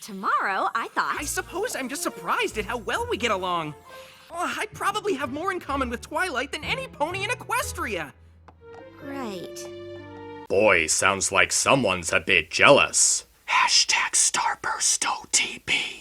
tomorrow, I thought... I suppose I'm just surprised at how well we get along. I probably have more in common with Twilight than any pony in Equestria. Right. Boy, sounds like someone's a bit jealous. #StarburstOTP.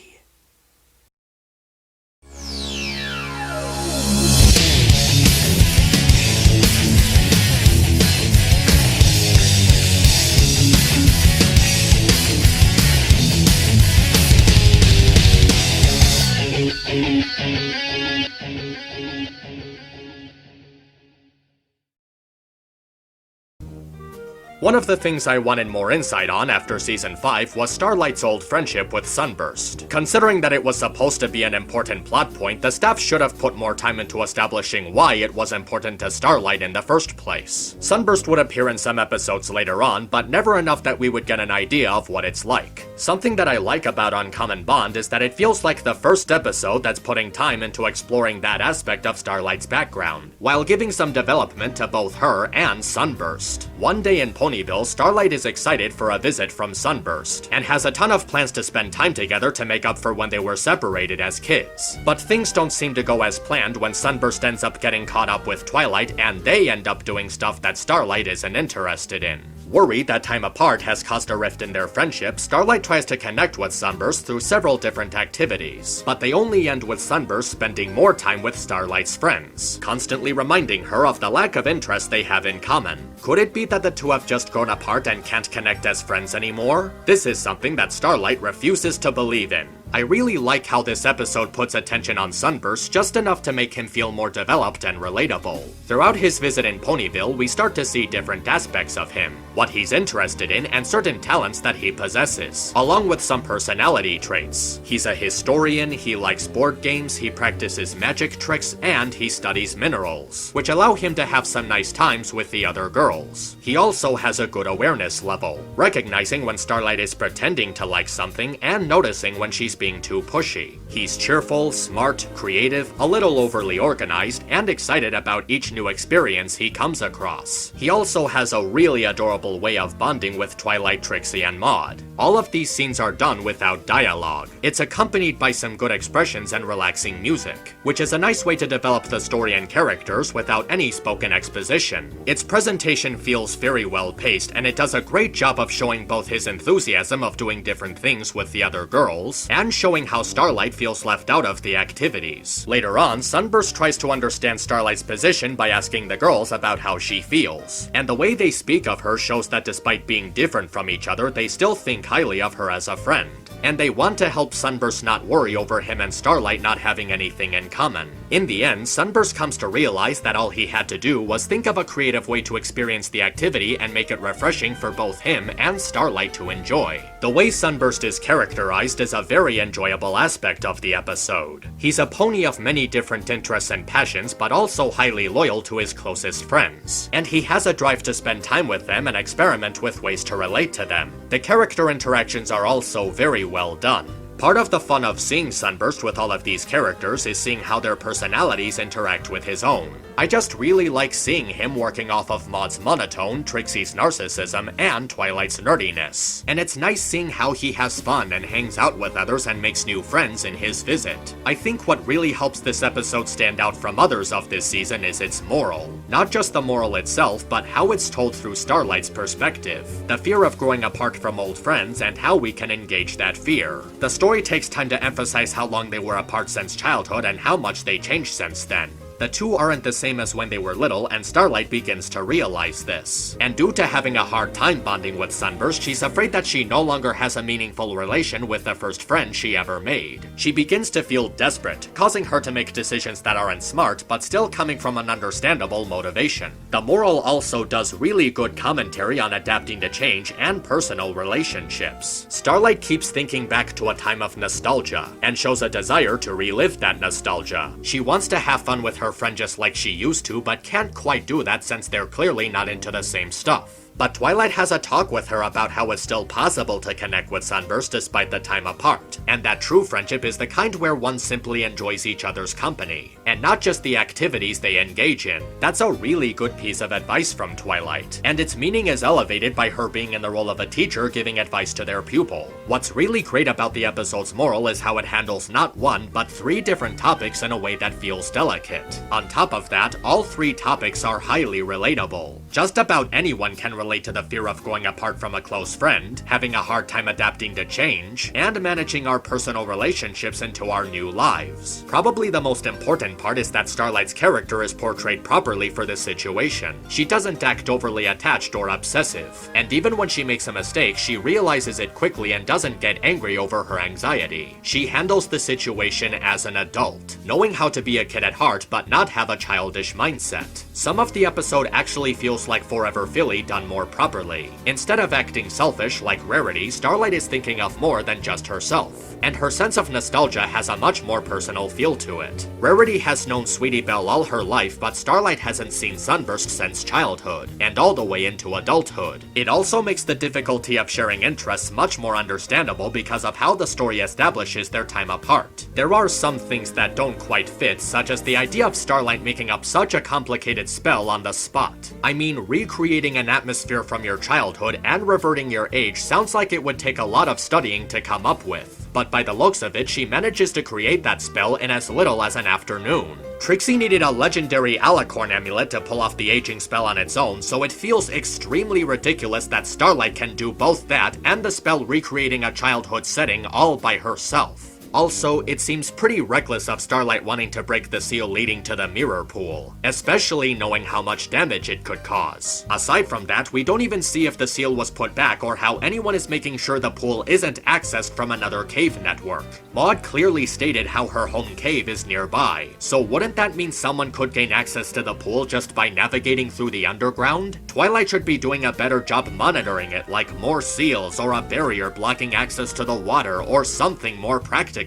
One of the things I wanted more insight on after Season 5 was Starlight's old friendship with Sunburst. Considering that it was supposed to be an important plot point, the staff should have put more time into establishing why it was important to Starlight in the first place. Sunburst would appear in some episodes later on, but never enough that we would get an idea of what it's like. Something that I like about Uncommon Bond is that it feels like the first episode that's putting time into exploring that aspect of Starlight's background, while giving some development to both her and Sunburst. One day in Ponyville, Starlight is excited for a visit from Sunburst, and has a ton of plans to spend time together to make up for when they were separated as kids. But things don't seem to go as planned when Sunburst ends up getting caught up with Twilight, and they end up doing stuff that Starlight isn't interested in. Worried that time apart has caused a rift in their friendship, Starlight tries to connect with Sunburst through several different activities, but they only end with Sunburst spending more time with Starlight's friends, constantly reminding her of the lack of interest they have in common. Could it be that the two have just grown apart and can't connect as friends anymore? This is something that Starlight refuses to believe in. I really like how this episode puts attention on Sunburst just enough to make him feel more developed and relatable. Throughout his visit in Ponyville, we start to see different aspects of him, what he's interested in, and certain talents that he possesses, along with some personality traits. He's a historian, he likes board games, he practices magic tricks, and he studies minerals, which allow him to have some nice times with the other girls. He also has a good awareness level, recognizing when Starlight is pretending to like something and noticing when she's being too pushy. He's cheerful, smart, creative, a little overly organized, and excited about each new experience he comes across. He also has a really adorable way of bonding with Twilight, Trixie, and Maud. All of these scenes are done without dialogue. It's accompanied by some good expressions and relaxing music, which is a nice way to develop the story and characters without any spoken exposition. Its presentation feels very well paced, and it does a great job of showing both his enthusiasm of doing different things with the other girls, and showing how Starlight feels left out of the activities. Later on, Sunburst tries to understand Starlight's position by asking the girls about how she feels, and the way they speak of her shows that despite being different from each other, they still think highly of her as a friend. And they want to help Sunburst not worry over him and Starlight not having anything in common. In the end, Sunburst comes to realize that all he had to do was think of a creative way to experience the activity and make it refreshing for both him and Starlight to enjoy. The way Sunburst is characterized is a very enjoyable aspect of the episode. He's a pony of many different interests and passions, but also highly loyal to his closest friends. And he has a drive to spend time with them and experiment with ways to relate to them. The character interactions are also very well done. Part of the fun of seeing Sunburst with all of these characters is seeing how their personalities interact with his own. I just really like seeing him working off of Maud's monotone, Trixie's narcissism, and Twilight's nerdiness. And it's nice seeing how he has fun and hangs out with others and makes new friends in his visit. I think what really helps this episode stand out from others of this season is its moral. Not just the moral itself, but how it's told through Starlight's perspective. The fear of growing apart from old friends and how we can engage that fear. The story takes time to emphasize how long they were apart since childhood and how much they changed since then. The two aren't the same as when they were little, and Starlight begins to realize this. And due to having a hard time bonding with Sunburst, she's afraid that she no longer has a meaningful relation with the first friend she ever made. She begins to feel desperate, causing her to make decisions that aren't smart, but still coming from an understandable motivation. The moral also does really good commentary on adapting to change and personal relationships. Starlight keeps thinking back to a time of nostalgia, and shows a desire to relive that nostalgia. She wants to have fun with her friend just like she used to, but can't quite do that since they're clearly not into the same stuff. But Twilight has a talk with her about how it's still possible to connect with Sunburst despite the time apart, and that true friendship is the kind where one simply enjoys each other's company, and not just the activities they engage in. That's a really good piece of advice from Twilight, and its meaning is elevated by her being in the role of a teacher giving advice to their pupil. What's really great about the episode's moral is how it handles not one, but 3 different topics in a way that feels delicate. On top of that, all 3 topics are highly relatable. Just about anyone can relate to the fear of going apart from a close friend, having a hard time adapting to change, and managing our personal relationships into our new lives. Probably the most important part is that Starlight's character is portrayed properly for this situation. She doesn't act overly attached or obsessive, and even when she makes a mistake, she realizes it quickly and doesn't get angry over her anxiety. She handles the situation as an adult, knowing how to be a kid at heart but not have a childish mindset. Some of the episode actually feels like Forever Philly done more properly. Instead of acting selfish like Rarity, Starlight is thinking of more than just herself, and her sense of nostalgia has a much more personal feel to it. Rarity has known Sweetie Belle all her life, but Starlight hasn't seen Sunburst since childhood, and all the way into adulthood. It also makes the difficulty of sharing interests much more understandable because of how the story establishes their time apart. There are some things that don't quite fit, such as the idea of Starlight making up such a complicated spell on the spot. I mean, recreating an atmosphere from your childhood and reverting your age sounds like it would take a lot of studying to come up with. But by the looks of it, she manages to create that spell in as little as an afternoon. Trixie needed a legendary alicorn amulet to pull off the aging spell on its own, so it feels extremely ridiculous that Starlight can do both that and the spell recreating a childhood setting all by herself. Also, it seems pretty reckless of Starlight wanting to break the seal leading to the mirror pool, especially knowing how much damage it could cause. Aside from that, we don't even see if the seal was put back or how anyone is making sure the pool isn't accessed from another cave network. Maud clearly stated how her home cave is nearby, so wouldn't that mean someone could gain access to the pool just by navigating through the underground? Twilight should be doing a better job monitoring it, like more seals or a barrier blocking access to the water or something more practical.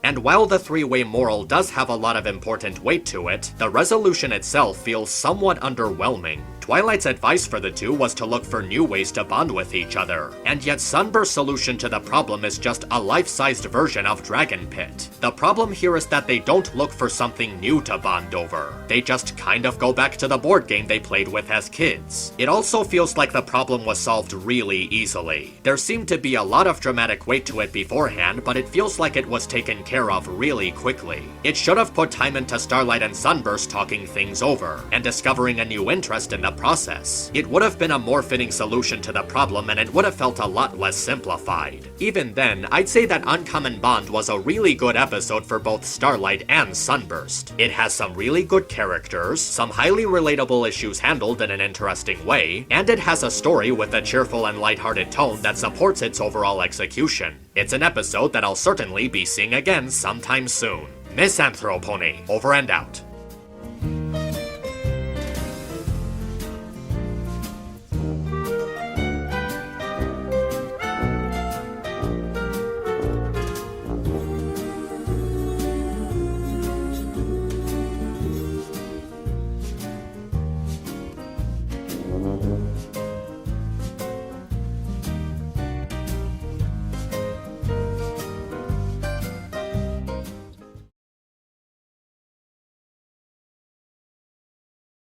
And while the 3-way moral does have a lot of important weight to it, the resolution itself feels somewhat underwhelming. Twilight's advice for the two was to look for new ways to bond with each other, and yet Sunburst's solution to the problem is just a life-sized version of Dragon Pit. The problem here is that they don't look for something new to bond over. They just kind of go back to the board game they played with as kids. It also feels like the problem was solved really easily. There seemed to be a lot of dramatic weight to it beforehand, but it feels like it was taken care of really quickly. It should have put time into Starlight and Sunburst talking things over, and discovering a new interest in the process. It would have been a more fitting solution to the problem, and it would have felt a lot less simplified. Even then, I'd say that Uncommon Bond was a really good episode for both Starlight and Sunburst. It has some really good characters, some highly relatable issues handled in an interesting way, and it has a story with a cheerful and lighthearted tone that supports its overall execution. It's an episode that I'll certainly be seeing again sometime soon. MisAnthro Pony, over and out.